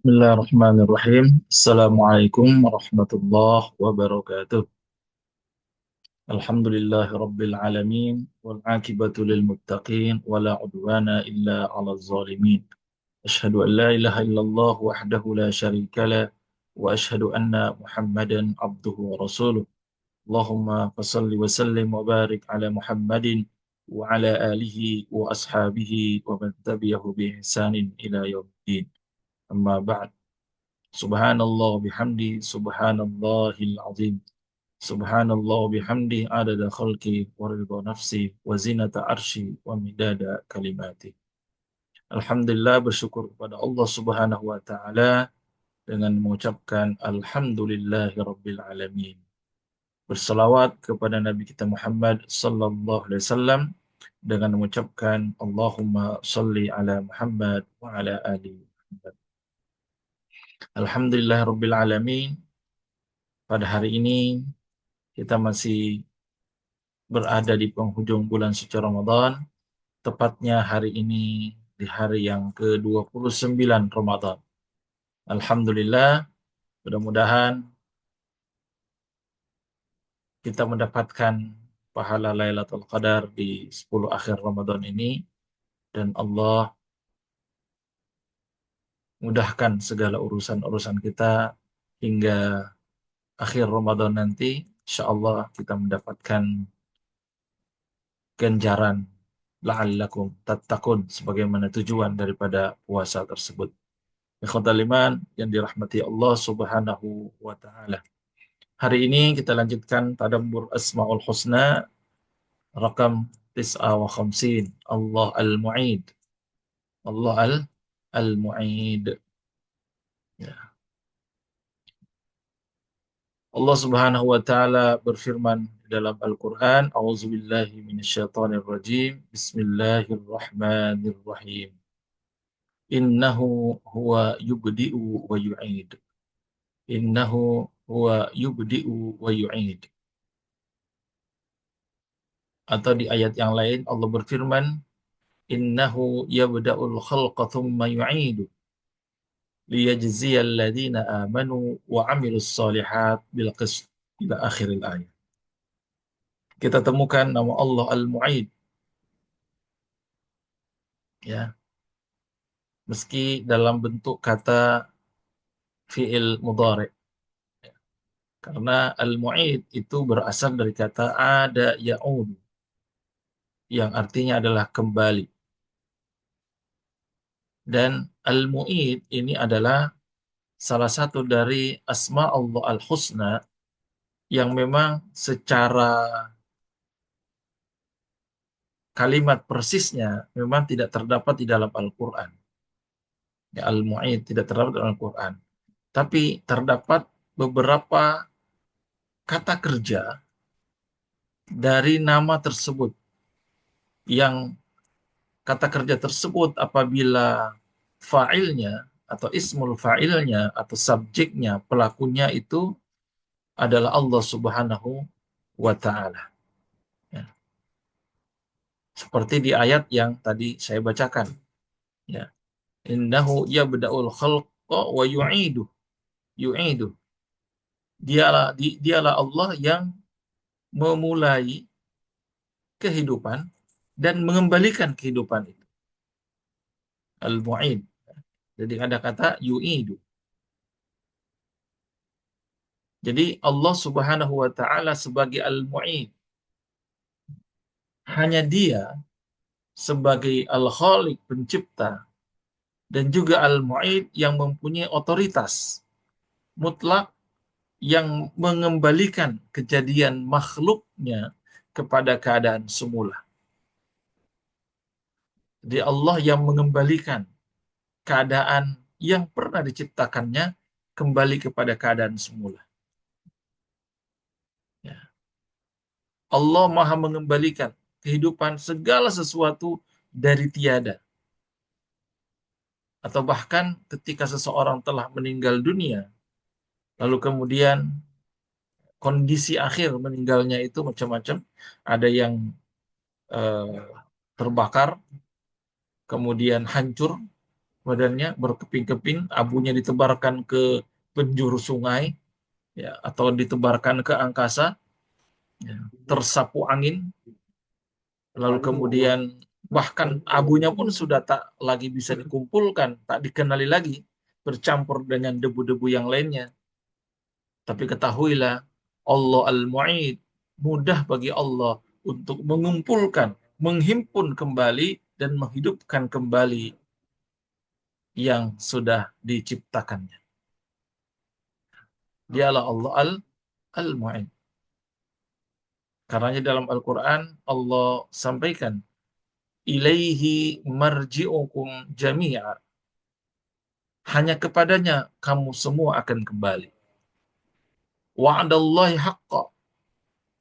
Bismillahirrahmanirrahim. Assalamualaikum warahmatullahi wabarakatuh. Alhamdulillahi rabbil alamin wal akibatu lil muttaqin wala udwana illa 'alal zalimin. Asyhadu an la ilaha illallah wahdahu la syarika lah wa asyhadu anna Muhammadan abduhu wa rasuluh. Allahumma fashalli wa sallim wa barik ala Muhammadin wa ala alihi wa ashabihi wa man tabi'ahu bi ihsanin ila yaumiddin. Amma ba'd. Subhanallah bihamdi subhanallahil azim. Subhanallah bihamdi adada khalqi wa ridha nafsi wa zinata arsy wa midada kalimati. Alhamdulillah, bersyukur kepada Allah Subhanahu wa taala dengan mengucapkan alhamdulillahi rabbil alamin. Berselawat kepada Nabi kita Muhammad sallallahu alaihi wasallam dengan mengucapkan Allahumma salli ala Muhammad wa ala ali Muhammad. Alhamdulillah rabbil alamin. Pada hari ini kita masih berada di penghujung bulan suci Ramadan, tepatnya hari ini di hari yang ke-29 Ramadan. Alhamdulillah, mudah-mudahan kita mendapatkan pahala Lailatul Qadar di 10 akhir Ramadan ini, dan Allah mudahkan segala urusan-urusan kita hingga akhir Ramadan nanti. Insya Allah kita mendapatkan ganjaran la'allakum tattaqun sebagaimana tujuan daripada puasa tersebut. Ikhwatal iman yang dirahmati Allah Subhanahu wa taala. Hari ini kita lanjutkan tadabbur Asmaul Husna rakam 59, Allah Al-Mu'id. Allah Al-Mu'id. Ya. Allah Subhanahu wa taala berfirman dalam Al-Qur'an, A'udzubillahi minasyaitonir rajim. Bismillahirrahmanirrahim. Innahu huwa yubdi'u wa yu'id. Innahu huwa yubdi'u wa yu'id. Atau di ayat yang lain Allah berfirman, Innahu yabda'ul khalqa thumma yu'idu liyajziyal ladzina amanu wa 'amilus shalihat bil qist ila akhiril ayat. Kita temukan nama Allah Al-Mu'id, ya, meski dalam bentuk kata fi'il mudhari'. Karena Al-Mu'id itu berasal dari kata ada ya'ud, yang artinya adalah kembali. Dan Al-Mu'id ini adalah salah satu dari asma Allah Al-Husna yang memang secara kalimat persisnya memang tidak terdapat di dalam Al-Quran. Ya, Al-Mu'id tidak terdapat dalam Al-Quran. Tapi terdapat beberapa kata kerja dari nama tersebut, yang kata kerja tersebut apabila fa'ilnya atau ismul fa'ilnya atau subjeknya, pelakunya itu adalah Allah Subhanahu wa ta'ala. Ya. Seperti di ayat yang tadi saya bacakan. Ya. Innahu yabda'ul khalqa wa yu'idu. Yu'idu. Dialah Allah yang memulai kehidupan dan mengembalikan kehidupan itu. Al-Mu'id. Jadi ada kata yu'idu. Jadi Allah Subhanahu wa taala sebagai Al-Mu'id. Hanya Dia sebagai Al-Khaliq, pencipta, dan juga Al-Mu'id yang mempunyai otoritas mutlak yang mengembalikan kejadian makhluknya kepada keadaan semula. Jadi Allah yang mengembalikan keadaan yang pernah diciptakannya kembali kepada keadaan semula. Ya. Allah Maha mengembalikan kehidupan segala sesuatu dari tiada. Atau bahkan ketika seseorang telah meninggal dunia, lalu kemudian kondisi akhir meninggalnya itu macam-macam. Ada yang terbakar, kemudian hancur, badannya berkeping-keping, abunya ditebarkan ke penjuru sungai, ya, atau ditebarkan ke angkasa, ya, tersapu angin, lalu kemudian bahkan abunya pun sudah tak lagi bisa dikumpulkan, tak dikenali lagi, bercampur dengan debu-debu yang lainnya. Tapi ketahuilah, Allah Al-Mu'id, mudah bagi Allah untuk mengumpulkan, menghimpun kembali, dan menghidupkan kembali yang sudah diciptakannya. Dialah Allah Al-Mu'in. Karenanya dalam Al-Quran Allah sampaikan, ilaihi marji'ukum jami'a. Hanya kepadanya kamu semua akan kembali. Wa'adallahi haqqa.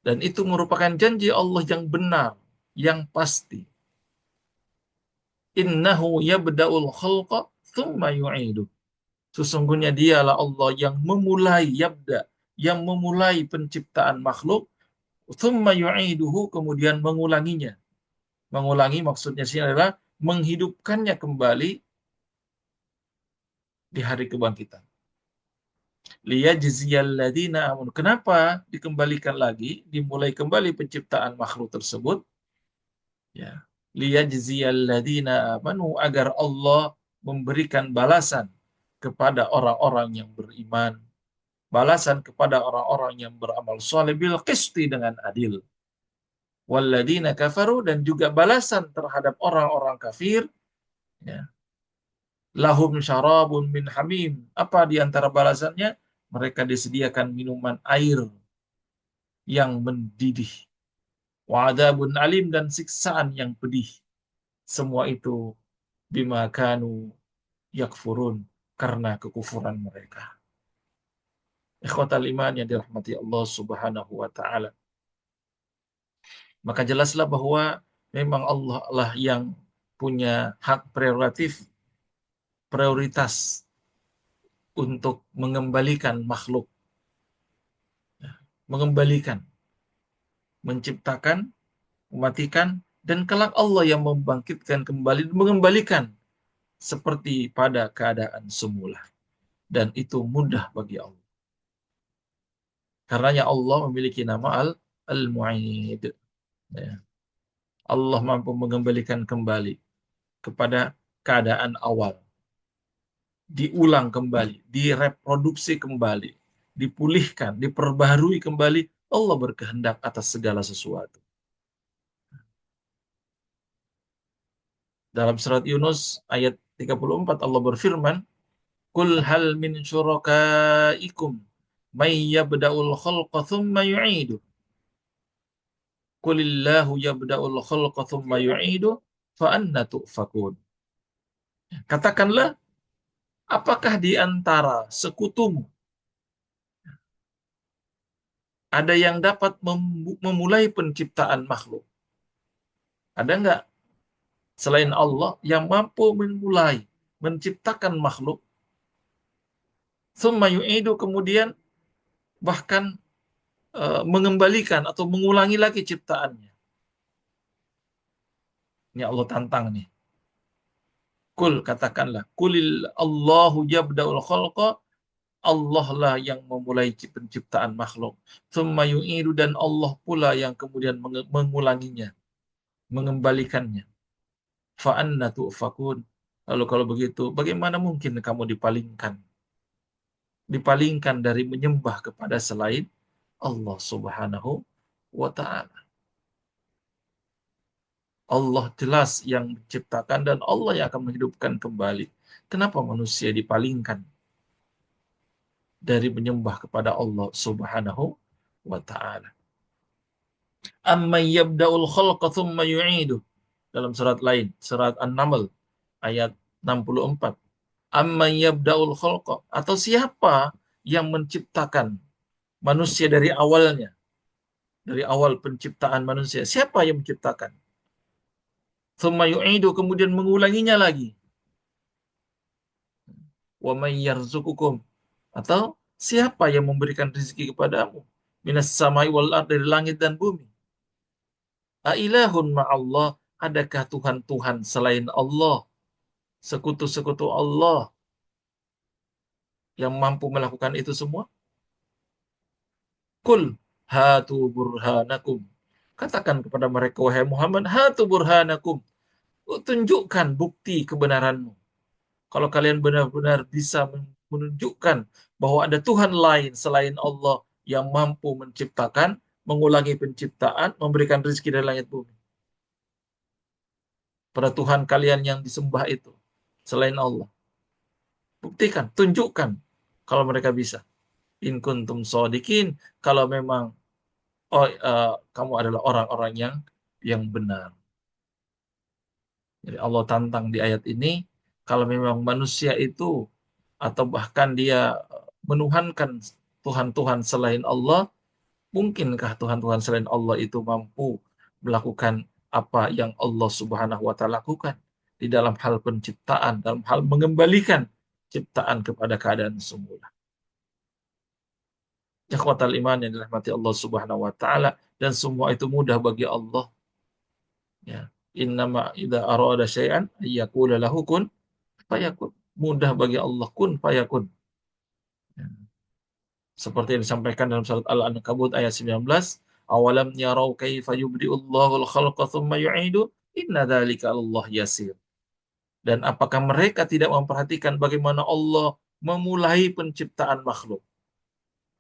Dan itu merupakan janji Allah yang benar, yang pasti. Innahu yabda'ul khalqa thumma yu'idu. Sesungguhnya dialah Allah yang memulai yabda, yang memulai penciptaan makhluk, thumma yu'iduhu, kemudian mengulanginya. Mengulangi maksudnya sini adalah menghidupkannya kembali di hari kebangkitan. Liyajziyal ladzina amanu. Kenapa dikembalikan lagi, dimulai kembali penciptaan makhluk tersebut? Ya. Liyajziyal ladzina amanu, agar Allah memberikan balasan kepada orang-orang yang beriman, balasan kepada orang-orang yang beramal saleh bil qisti, dengan adil. Walladzina kafaru, dan juga balasan terhadap orang-orang kafir, ya. Lahum syarabun min hamim. Apa di antara balasannya? Mereka disediakan minuman air yang mendidih. Wa'adabun alim, dan siksaan yang pedih. Semua itu bima kanu yakfurun, karena kekufuran mereka. Ikhwatal iman yang dirahmati Allah Subhanahu wa taala. Maka jelaslah bahwa memang Allah lah yang punya hak prerogatif, prioritas untuk mengembalikan makhluk, mengembalikan, menciptakan, mematikan, dan kelak Allah yang membangkitkan kembali, mengembalikan seperti pada keadaan semula. Dan itu mudah bagi Allah. Karenanya Allah memiliki nama Al-Mu'id. Ya. Allah mampu mengembalikan kembali kepada keadaan awal. Diulang kembali, direproduksi kembali, dipulihkan, diperbaharui kembali. Allah berkehendak atas segala sesuatu. Dalam surat Yunus ayat 34 Allah berfirman, "Qul hal min syurakaikum may yabda'ul khalqa thumma yu'idu." Qulillahu yabda'ul khalqa thumma yu'idu fa anna tu'fakun. Katakanlah, apakah di antara sekutumu ada yang dapat memulai penciptaan makhluk? Ada enggak selain Allah yang mampu memulai, menciptakan makhluk? Thumma yu'idu, kemudian bahkan mengembalikan atau mengulangi lagi ciptaannya. Ini Allah tantang nih. Kul, katakanlah, kulil Allahu yabda'ul khalqa, Allah lah yang memulai penciptaan makhluk. Tsumma yu'idu, dan Allah pula yang kemudian mengulanginya, mengembalikannya. Fa anna tu'fakun. Lalu kalau begitu, bagaimana mungkin kamu dipalingkan? Dipalingkan dari menyembah kepada selain Allah Subhanahu wa ta'ala. Allah jelas yang menciptakan, dan Allah yang akan menghidupkan kembali. Kenapa manusia dipalingkan dari menyembah kepada Allah Subhanahu wa ta'ala? Amman yabda'ul khalqa thumma yu'idu. Dalam surat lain, surat An-Naml ayat 64. Amman yabda'ul khalqa, atau siapa yang menciptakan manusia dari awalnya, dari awal penciptaan manusia? Siapa yang menciptakan? Thumma yu'idu, kemudian mengulanginya lagi. Wa may yarzuqukum, atau siapa yang memberikan rezeki kepadamu? Minas samai wal ard, dari langit dan bumi. Ailahun ma'allah, adakah Tuhan-Tuhan selain Allah? sekutu-sekutu Allah yang mampu melakukan itu semua? Kul hatu burhanakum. Katakan kepada mereka, wahai Muhammad, hatu burhanakum. Tunjukkan bukti kebenaranmu. Kalau kalian benar-benar bisa menunjukkan bahwa ada Tuhan lain selain Allah yang mampu menciptakan, mengulangi penciptaan, memberikan rezeki dari langit bumi. Pada Tuhan kalian yang disembah itu, selain Allah. Buktikan, tunjukkan kalau mereka bisa. In kuntum shodikin, kalau memang kamu adalah orang-orang yang benar. Jadi Allah tantang di ayat ini, kalau memang manusia itu atau bahkan dia menuhankan Tuhan-Tuhan selain Allah, mungkinkah Tuhan-Tuhan selain Allah itu mampu melakukan apa yang Allah Subhanahu wa taala lakukan di dalam hal penciptaan, dalam hal mengembalikan ciptaan kepada keadaan semula. Ikhwatal iman yang dirahmati Allah Subhanahu wa taala, dan semua itu mudah bagi Allah, ya. Innama idza arada syai'an ayyaqula lahu kun fayakun. Mudah bagi Allah, kun fayakun. Ya. Seperti yang disampaikan dalam surat Al-Ankabut ayat 19, awalam yarau kaifa yubdi'ullahu al-khalqa tsumma yu'idu inna dzalika 'alallah yasir. Dan apakah mereka tidak memperhatikan bagaimana Allah memulai penciptaan makhluk?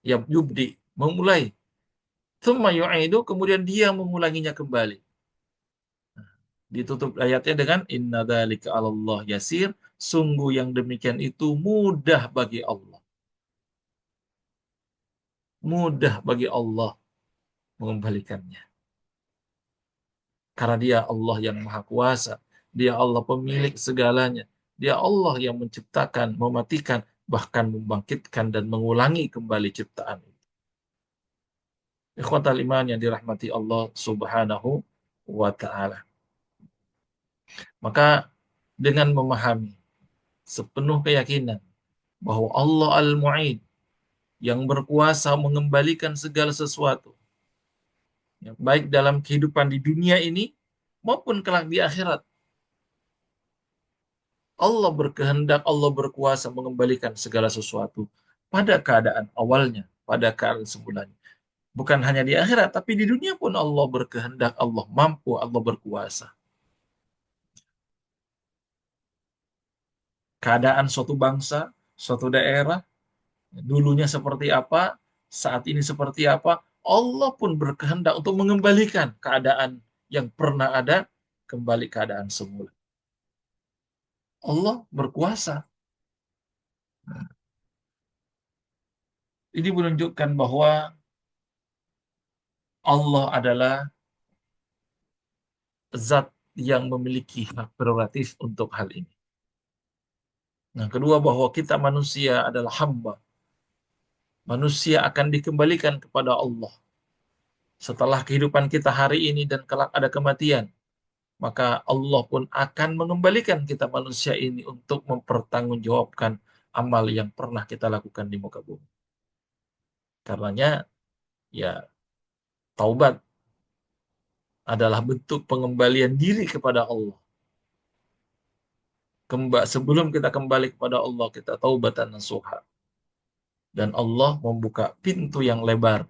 Ya, yubdi, memulai. Tsumma yu'idu, kemudian dia mengulanginya kembali. Ditutup ayatnya dengan inna dzalika 'alallah yasir, sungguh yang demikian itu mudah bagi Allah. Mudah bagi Allah mengembalikannya. Karena dia Allah yang maha kuasa. Dia Allah pemilik segalanya. Dia Allah yang menciptakan, mematikan, bahkan membangkitkan dan mengulangi kembali ciptaan itu. Ikhwatal iman yang dirahmati Allah Subhanahu wa ta'ala. Maka dengan memahami sepenuh keyakinan bahwa Allah Al-Mu'id yang berkuasa mengembalikan segala sesuatu, ya, baik dalam kehidupan di dunia ini maupun kelak di akhirat. Allah berkehendak, Allah berkuasa mengembalikan segala sesuatu pada keadaan awalnya, pada keadaan semulanya. Bukan hanya di akhirat, tapi di dunia pun Allah berkehendak, Allah mampu, Allah berkuasa. Keadaan suatu bangsa, suatu daerah, dulunya seperti apa, saat ini seperti apa, Allah pun berkehendak untuk mengembalikan keadaan yang pernah ada kembali keadaan semula. Allah berkuasa. Ini menunjukkan bahwa Allah adalah zat yang memiliki hak prerogatif untuk hal ini. Nah, kedua, bahwa kita manusia adalah hamba. Manusia akan dikembalikan kepada Allah. Setelah kehidupan kita hari ini dan kelak ada kematian, maka Allah pun akan mengembalikan kita manusia ini untuk mempertanggungjawabkan amal yang pernah kita lakukan di muka bumi. Karenanya, ya, taubat adalah bentuk pengembalian diri kepada Allah. Sebelum kita kembali kepada Allah, kita taubatan nasuha. Dan Allah membuka pintu yang lebar.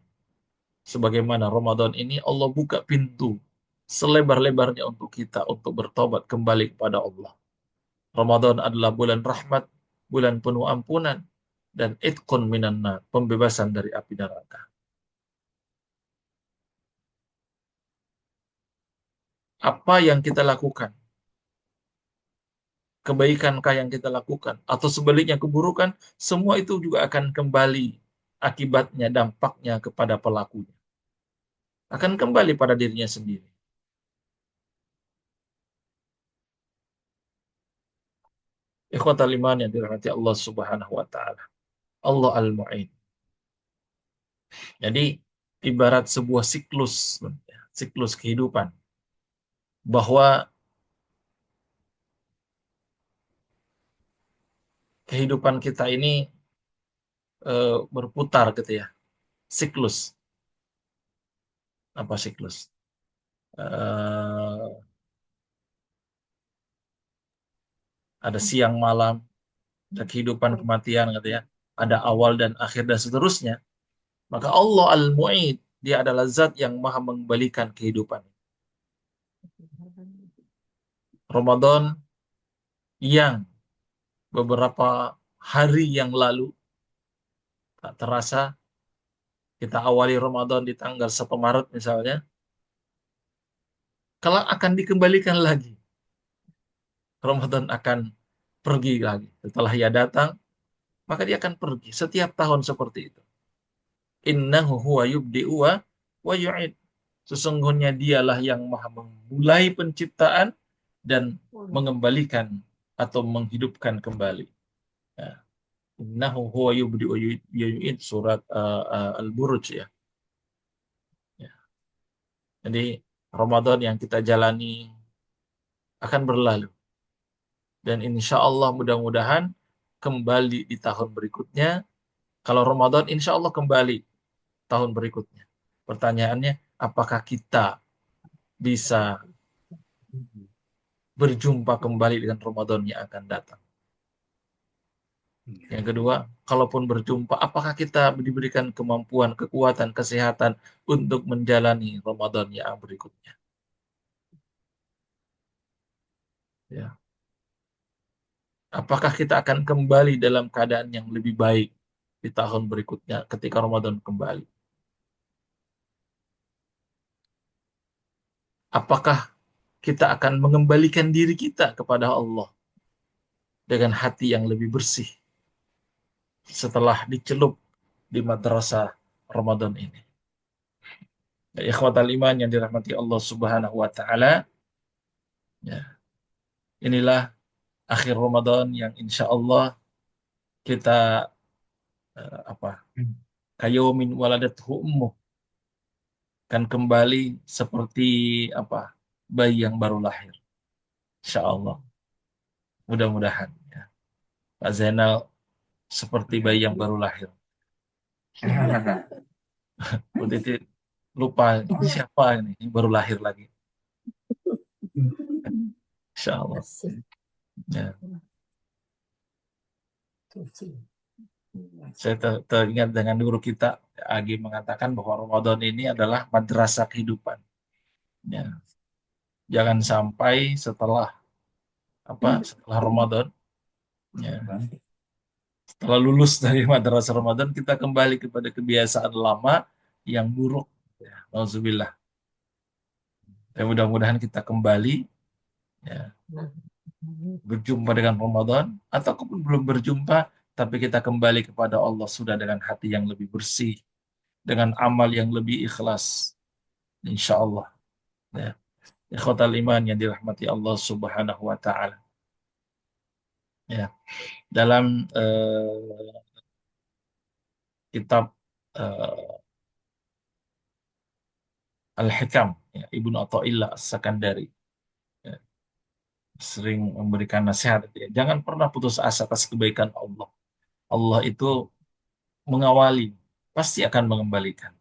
Sebagaimana Ramadan ini Allah buka pintu selebar-lebarnya untuk kita untuk bertobat kembali kepada Allah. Ramadan adalah bulan rahmat, bulan penuh ampunan, dan itqun minan nar, pembebasan dari api neraka. Apa yang kita lakukan, kebaikankah yang kita lakukan, atau sebaliknya keburukan, semua itu juga akan kembali akibatnya, dampaknya kepada pelakunya. Akan kembali pada dirinya sendiri. Ikhwatal iman yang dirahmati Allah Subhanahu wa taala. Allah Al-Mu'in. Jadi ibarat sebuah siklus, siklus kehidupan, bahwa kehidupan kita ini berputar gitu ya. Siklus. Apa siklus? Eh, Ada siang malam, ada kehidupan kematian gitu ya. Ada awal dan akhir dan seterusnya. Maka Allah Al-Mu'id, dia adalah zat yang maha mengembalikan kehidupan. Ramadan yang beberapa hari yang lalu tak terasa kita awali Ramadan di tanggal 1 Maret misalnya, kalau akan dikembalikan lagi. Ramadan akan pergi lagi. Setelah ia datang, maka dia akan pergi. Setiap tahun seperti itu. Innahu huwa yubdi'u wa yu'id. Sesungguhnya dialah yang maha memulai penciptaan dan mengembalikan atau menghidupkan kembali. Ya. Innahu huwa yubdi'u wa yu'id, surat Al-Buruj ya. Ya. Jadi Ramadan yang kita jalani akan berlalu. Dan insya Allah mudah-mudahan kembali di tahun berikutnya. Kalau Ramadan insya Allah kembali tahun berikutnya. Pertanyaannya, apakah kita bisa berjumpa kembali dengan Ramadan yang akan datang? Yang kedua, kalaupun berjumpa, apakah kita diberikan kemampuan, kekuatan, kesehatan untuk menjalani Ramadan yang berikutnya? Ya. Apakah kita akan kembali dalam keadaan yang lebih baik di tahun berikutnya ketika Ramadan kembali? Apakah kita akan mengembalikan diri kita kepada Allah dengan hati yang lebih bersih setelah dicelup di madrasah Ramadan ini? Ya, ikhwatal iman yang dirahmati Allah Subhanahu wa taala, ya, inilah akhir Ramadan yang insya Allah kita apa? Kayomin waladathu ummuh, kan kembali seperti apa? Bayi yang baru lahir. Insya Allah. Mudah-mudahan ya. Pak Zainal seperti bayi yang baru lahir. Bu Titi lupa siapa ini baru lahir lagi. Insya Allah. Ya. Saya teringat dengan guru kita, Agi mengatakan bahwa Ramadan ini adalah madrasah kehidupan. Ya. Jangan sampai setelah Ramadan, ya, setelah lulus dari madrasah Ramadan kita kembali kepada kebiasaan lama yang buruk. Ya. Alhamdulillah. Dan mudah-mudahan kita kembali ya, berjumpa dengan Ramadan ataupun belum berjumpa tapi kita kembali kepada Allah sudah dengan hati yang lebih bersih, dengan amal yang lebih ikhlas, insya Allah ya. Ikhwatal iman yang dirahmati Allah Subhanahu wa taala ya. Dalam kitab Al-Hikam ya, Ibnu Athaillah As-Sakandari ya, sering memberikan nasihat ya. Jangan pernah putus asa atas kebaikan Allah. Allah itu mengawali, pasti akan mengembalikan.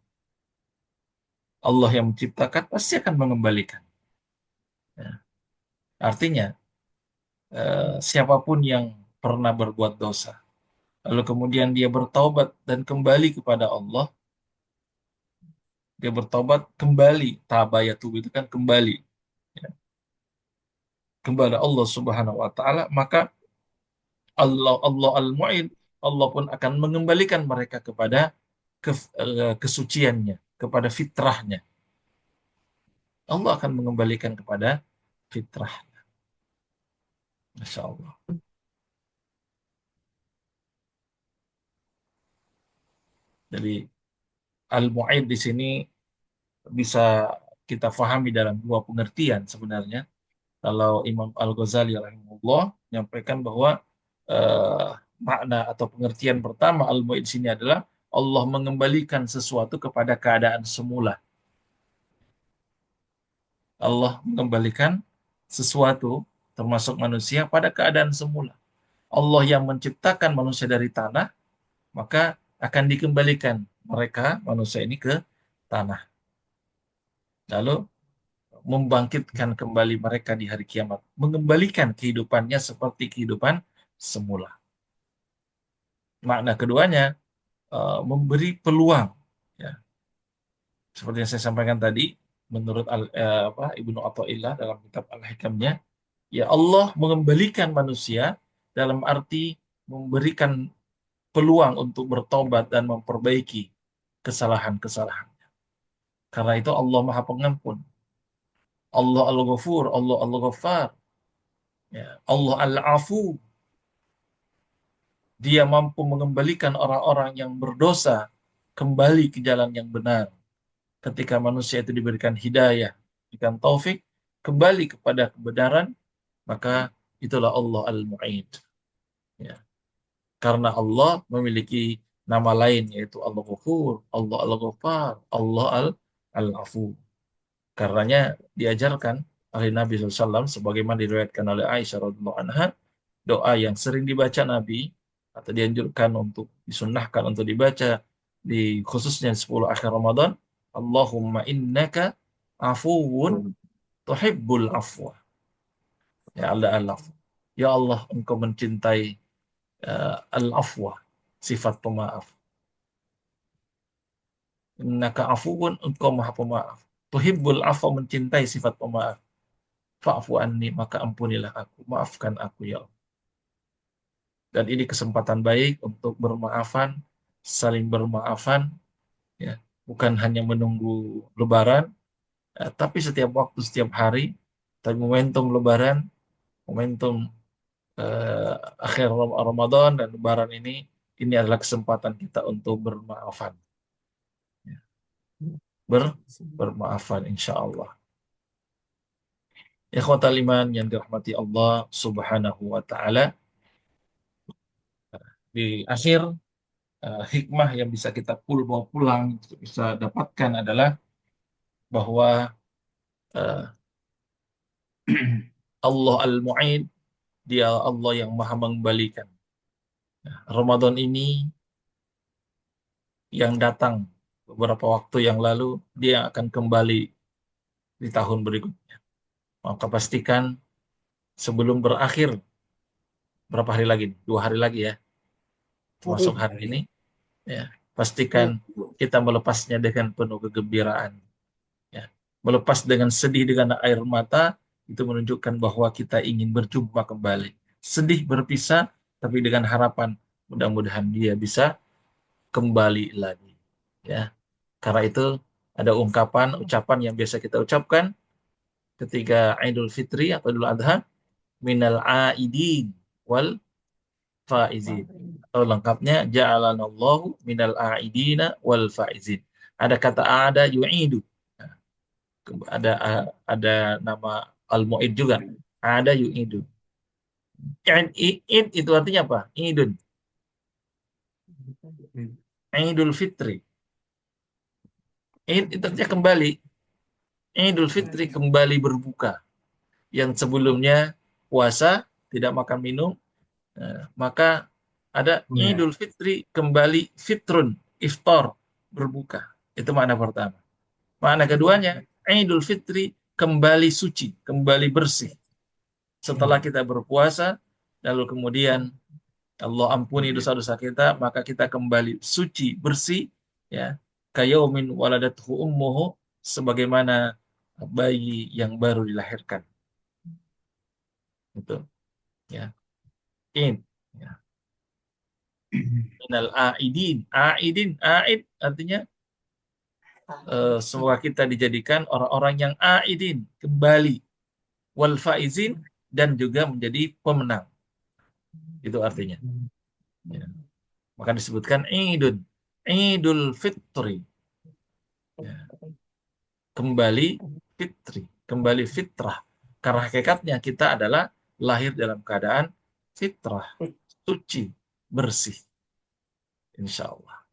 Allah yang menciptakan pasti akan mengembalikan. Ya. Artinya, siapapun yang pernah berbuat dosa, lalu kemudian dia bertaubat dan kembali kepada Allah, dia bertobat kembali, tabayatu itu kan kembali, ya, kepada Allah Subhanahu Wa Taala, maka Allah Al-Mu'in, Allah pun akan mengembalikan mereka kepada kesuciannya, kepada fitrahnya. Allah akan mengembalikan kepada fitrah. Masya Allah. Jadi Al-Mu'id di sini bisa kita fahami dalam dua pengertian sebenarnya. Kalau Imam Al-Ghazali rahimahullah menyampaikan bahwa eh, makna atau pengertian pertama Al-Mu'id di sini adalah Allah mengembalikan sesuatu kepada keadaan semula. Allah mengembalikan sesuatu termasuk manusia pada keadaan semula. Allah yang menciptakan manusia dari tanah, maka akan dikembalikan mereka manusia ini ke tanah. Lalu membangkitkan kembali mereka di hari kiamat, mengembalikan kehidupannya seperti kehidupan semula. Makna keduanya memberi peluang, ya. Seperti yang saya sampaikan tadi, menurut Ibnu Athaillah dalam kitab Al-Hikamnya, ya Allah mengembalikan manusia dalam arti memberikan peluang untuk bertobat dan memperbaiki kesalahan-kesalahan. Karena itu Allah Maha Pengampun, Allah Al-Ghafur, Allah Al-Ghaffar, ya, Allah Al-Afu. Dia mampu mengembalikan orang-orang yang berdosa kembali ke jalan yang benar. Ketika manusia itu diberikan hidayah, diberikan taufik, kembali kepada kebenaran, maka itulah Allah Al-Mu'id. Ya. Karena Allah memiliki nama lain, yaitu Al-Ghafur, Allah Al-Ghaffar, Allah Al-Afu. Karenanya diajarkan oleh Nabi SAW, sebagaimana diriwayatkan oleh Aisyah radhiyallahu anha, doa yang sering dibaca Nabi atau dianjurkan untuk disunnahkan untuk dibaca di khususnya 10 akhir Ramadan, Allahumma innaka afuwun tuhibbul afwa. Ya Allah al-afwa. Ya Allah, engkau mencintai al-afwa, sifat pemaaf. Innaka afuwun, engkau maha pemaaf. Tuhibbul afwa, mencintai sifat pemaaf. Fa'fu anni, maka ampunilah aku, maafkan aku ya Allah. Dan ini kesempatan baik untuk bermaafan, saling bermaafan, ya. Bukan hanya menunggu Lebaran, tapi setiap waktu, setiap hari. Tapi momentum Lebaran, momentum eh, akhir Ramadan dan Lebaran ini adalah kesempatan kita untuk bermaafan, ya. Bermaafan, insya Allah. Ikhwatal iman yang dirahmati Allah Subhanahu wa Ta'ala, di akhir hikmah yang bisa kita bawa pulang, bisa dapatkan adalah bahwa eh, Allah Al-Mu'id, dia Allah yang maha mengembalikan. Ramadan ini yang datang beberapa waktu yang lalu, dia akan kembali di tahun berikutnya. Maka pastikan sebelum berakhir, berapa hari lagi? 2 hari lagi ya, termasuk hari ini, ya, pastikan kita melepasnya dengan penuh kegembiraan. Ya. Melepas dengan sedih, dengan air mata, itu menunjukkan bahwa kita ingin berjumpa kembali. Sedih berpisah, tapi dengan harapan mudah-mudahan dia bisa kembali lagi. Ya, karena itu ada ucapan yang biasa kita ucapkan ketika Idul Fitri atau Idul Adha, minal aidin wal faizin. Atau lengkapnya, ja'alanallahu minal aidina wal faizin. Ada kata ada yu'idu. Ada ada nama al-mu'id juga. Ada yu'idu. Id itu artinya apa? Idun. Idul Fitri. Id itu artinya kembali. Idul Fitri, kembali berbuka. Yang sebelumnya puasa, tidak makan minum, maka ada Idul Fitri, kembali fitrun, iftar, berbuka. Itu makna pertama. Makna keduanya, Idul Fitri, kembali suci, kembali bersih. Setelah kita berpuasa, lalu kemudian Allah ampuni dosa-dosa kita, maka kita kembali suci, bersih, ya. Kayaumin waladathu ummuhu, sebagaimana bayi yang baru dilahirkan. Itu, ya. In, ya. Minal aidin, aidin, aid artinya semoga kita dijadikan orang-orang yang aidin, kembali, wal faizin, dan juga menjadi pemenang. Itu artinya. Ya. Maka disebutkan Idul, Idul Fitri. Ya. Kembali fitri, kembali fitrah. Karena hakikatnya kita adalah lahir dalam keadaan fitrah, suci, bersih. Insya Allah.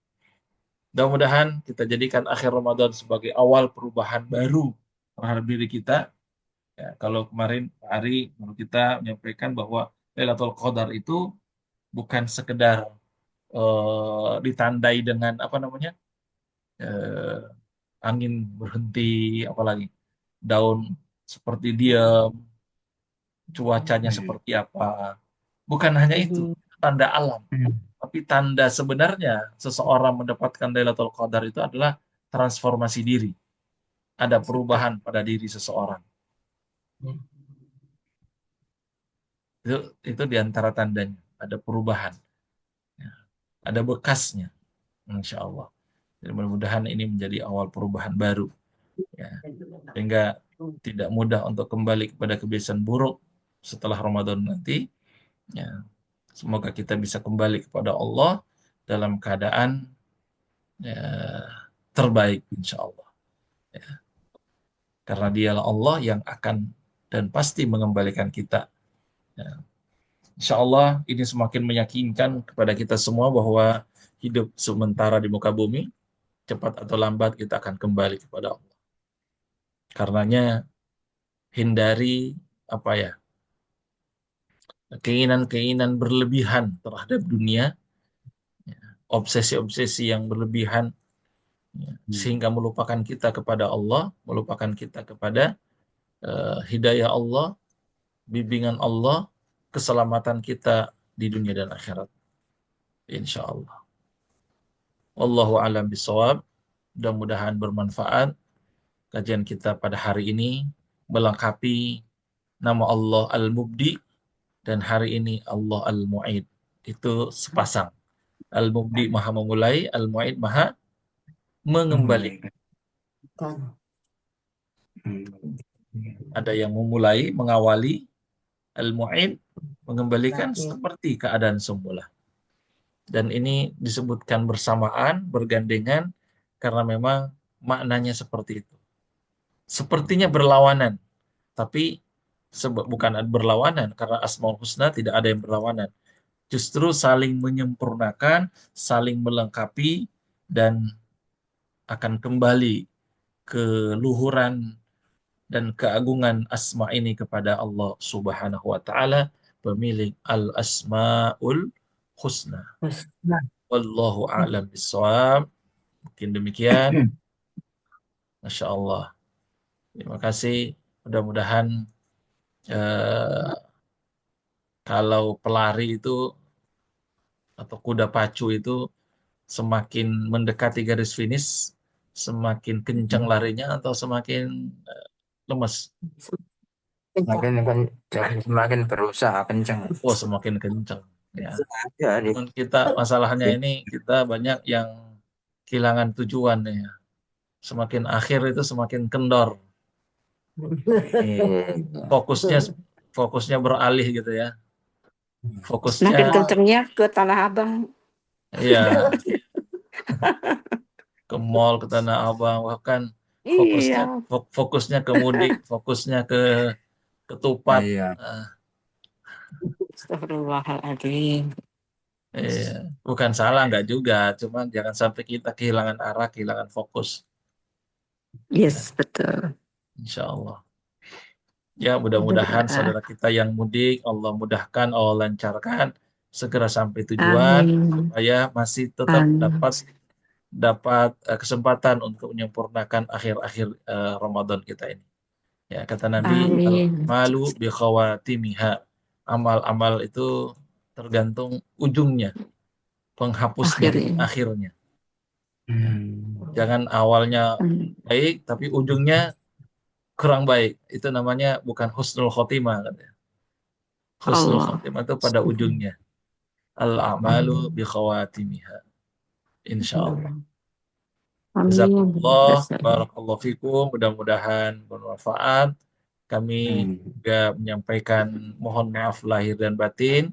Mudah-mudahan kita jadikan akhir Ramadan sebagai awal perubahan baru terhadap diri kita. Ya, kalau kemarin Pak Ari menurut kita menyampaikan bahwa Lailatul Qadar itu bukan sekedar ditandai dengan apa namanya, angin berhenti, apalagi daun seperti diam, cuacanya seperti apa. Bukan hanya itu, Mhm. tanda alam. Mhm. Tapi tanda sebenarnya seseorang mendapatkan Lailatul Qadar itu adalah transformasi diri. Ada perubahan pada diri seseorang. Itu, itu di antara tandanya. Ada perubahan. Ya. Ada bekasnya. Insya Allah. Jadi mudah-mudahan ini menjadi awal perubahan baru. Ya. Sehingga tidak mudah untuk kembali kepada kebiasaan buruk setelah Ramadan nanti. Ya. Semoga kita bisa kembali kepada Allah dalam keadaan ya, terbaik insya Allah. Ya. Karena dialah Allah yang akan dan pasti mengembalikan kita. Ya. Insya Allah ini semakin meyakinkan kepada kita semua bahwa hidup sementara di muka bumi, cepat atau lambat kita akan kembali kepada Allah. Karenanya hindari apa ya, keinginan-keinginan berlebihan terhadap dunia, obsesi-obsesi yang berlebihan, ya, sehingga melupakan kita kepada Allah, melupakan kita kepada hidayah Allah, bimbingan Allah, keselamatan kita di dunia dan akhirat. Insya Allah. Wallahu a'lam bishawab. Mudah-mudahan bermanfaat kajian kita pada hari ini melengkapi nama Allah Al-Mubdi dan hari ini Allah Al-Mu'id. Itu sepasang. Al-Mubdi maha memulai, Al-Mu'id maha mengembalikan. Mengembalikan. Hmm. Ada yang memulai, mengawali, Al-Mu'id mengembalikan seperti keadaan semula. Dan ini disebutkan bersamaan, bergandengan, karena memang maknanya seperti itu. Sepertinya berlawanan, tapi bukan berlawanan, karena Asmaul Husna tidak ada yang berlawanan. Justru saling menyempurnakan, saling melengkapi, dan akan kembali ke luhuran dan keagungan asma ini kepada Allah Subhanahu wa taala, pemilik Al-Asmaul Husna. Nah, Wallahu a'lam bishawab. Mungkin demikian. Masya Allah. Terima kasih. Mudah-mudahan eh, kalau pelari itu atau kuda pacu itu semakin mendekati garis finish, semakin kencang larinya atau semakin lemes. semakin berusaha kencang. Oh, semakin kencang. Ya. Jadi, Cuman kita masalahnya ini kita banyak yang kehilangan tujuan ya. Semakin akhir itu semakin kendor. iya. Fokusnya fokusnya beralih gitu ya. Fokusnya Semakin kencengnya ke Tanah Abang. ya ke mall, ke Tanah Abang, bahkan fokusnya Iya. fokusnya ke mudik, fokusnya ke ketupat. Iya. Nah, Astagfirullahaladzim. iya. Bukan salah, nggak juga. Cuman jangan sampai kita kehilangan arah, kehilangan fokus. Ya, Yes, betul. insya Allah. Ya, Udah mudah-mudahan berdoa. saudara kita yang mudik, Allah mudahkan, Allah lancarkan, segera sampai tujuan, Amin. supaya masih tetap Amin. dapat dapat kesempatan untuk menyempurnakan akhir-akhir Ramadan kita ini. Ya, kata Nabi, Amin. al-malu bi khawatimiha. Amal-amal itu tergantung ujungnya, penghapusnya, Akhirnya. akhirnya. Ya, Hmm. jangan awalnya Amin. baik tapi ujungnya kurang baik. Itu namanya bukan husnul khotimah katanya. Husnul Allah. khotimah itu pada ujungnya. Al-a'malu bi khawatimiha. Insya Allah. Amin. Jazakumullah, Dasarnya. barakallahu fikum. Mudah-mudahan bermanfaat. Kami Hmm. juga menyampaikan mohon maaf lahir dan batin.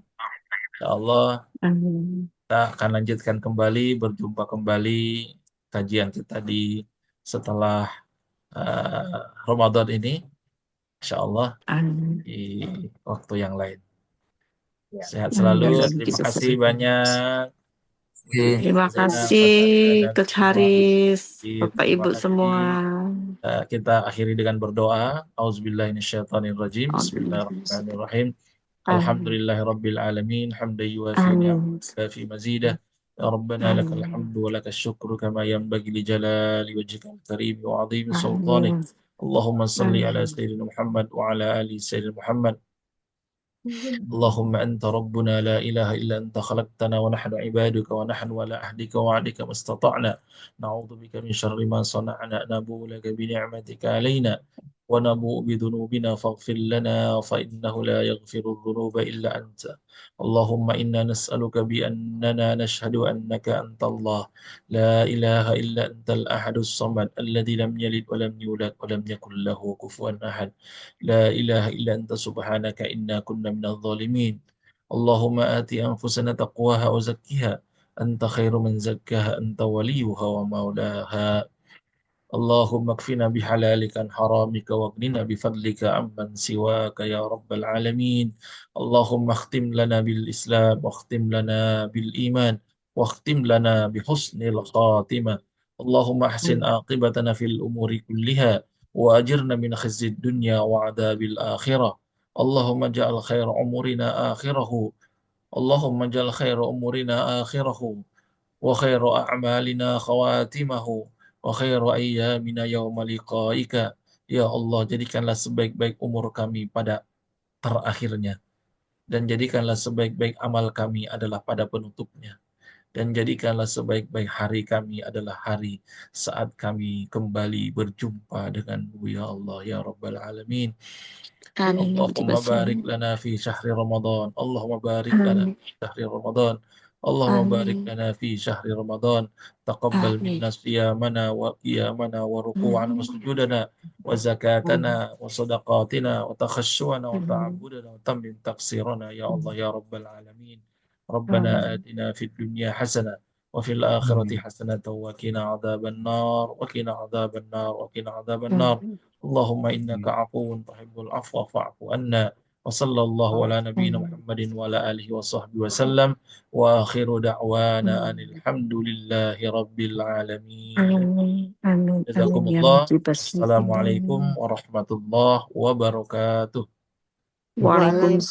Insya Allah Amin. kita akan lanjutkan kembali, berjumpa kembali kajian kita di setelah Ramadan ini. Insya Allah Amin. di waktu yang lain. Sehat selalu. Amin. Kalau Terima begitu, kasih Ustaz. banyak Ibu Oke. Terima Zainab, kasih, Mas Arya, dan Coach semua. Haris, Bapak Terima Ibu kasih. semua. Kita akhiri dengan berdoa. Auzubillahiminasyaitonirrajim. Alhamdulillah. Bismillahirrahmanirrahim. Amin. Alhamdulillahirabbil alamin. Hamdan yuwafi Amin. ni'matahu kafi mazidah. Ya Rabbana lakal Amin. hamdu wa lakal syukru kama yanbaghi li jalali wajhikal karim wa 'azimi sultanik. Amin. Allahumma salli ala Amin. Sayyidina Muhammad wa ala ali Sayyidina Muhammad. اللهم أنت ربنا لا إله إلا أنت خلقتنا ونحن عبادك ونحن على عهدك ووعدك ما استطعنا نعوذ بك من شر ما صنعنا نبوء لك بنعمتك علينا ونبوء بذنوبنا فاغفر لنا فإنه لا يغفر الذنوب إلا أنت اللهم إنا نسألك بأننا نشهد أنك أنت الله لا إله إلا أنت الأحد الصمد الذي لم يلد ولم يولد ولم يكن له كفوا أحد لا إله إلا أنت سبحانك إنا كنا من الظالمين اللهم آت أنفسنا تقواها وزكها أنت خير من زكاها أنت وليها ومولاها اللهم اكفنا بحلالك عن حرامك واغننا بفضلك عمن سواك يا رب العالمين اللهم اختم لنا بالإسلام واختم لنا بالإيمان واختم لنا بحسن الخاتمة اللهم احسن عاقبتنا في الأمور كلها وأجرنا من خزي الدنيا وعذاب الآخرة اللهم اجعل خير أمورنا آخره اللهم اجعل خير أمورنا آخره وخير أعمالنا خواتمه وخير أيامنا يوم لقائك Ya Allah, jadikanlah sebaik-baik umur kami pada terakhirnya. Dan jadikanlah sebaik-baik amal kami adalah pada penutupnya. Dan jadikanlah sebaik-baik hari kami adalah hari saat kami kembali berjumpa denganmu, Ya Allah, Ya Rabbal Alamin. Amin ya اللهم بارك Rabbi. لنا في شهر رمضان اللهم بارك لنا Amin. في شهر رمضان اللهم بارك Amin. لنا في شهر رمضان تقبل Amin. منا صيامنا وقيامنا وركوعنا Amin. وسجودنا وزكاتنا وصدقاتنا وتخشعنا Amin. وتعبدنا وتمم تقصيرنا يا الله يا رب العالمين ربنا Amin. آتنا في الدنيا حسنة وفي الآخرة حسنة وقنا عذاب النار وقنا عذاب النار وقنا عذاب النار Amin. اللهم إنك عفو تحب العفو فاعف عنا وصلى الله على نبينا Amin. محمد وعلى آله وصحبه وسلم وآخر دعوانا أن Amin. الحمد لله رب العالمين Amin. Amin. جزاكم Amin ya الله Rabbi. السلام عليكم ورحمة الله وبركاته Waalaikumsalam.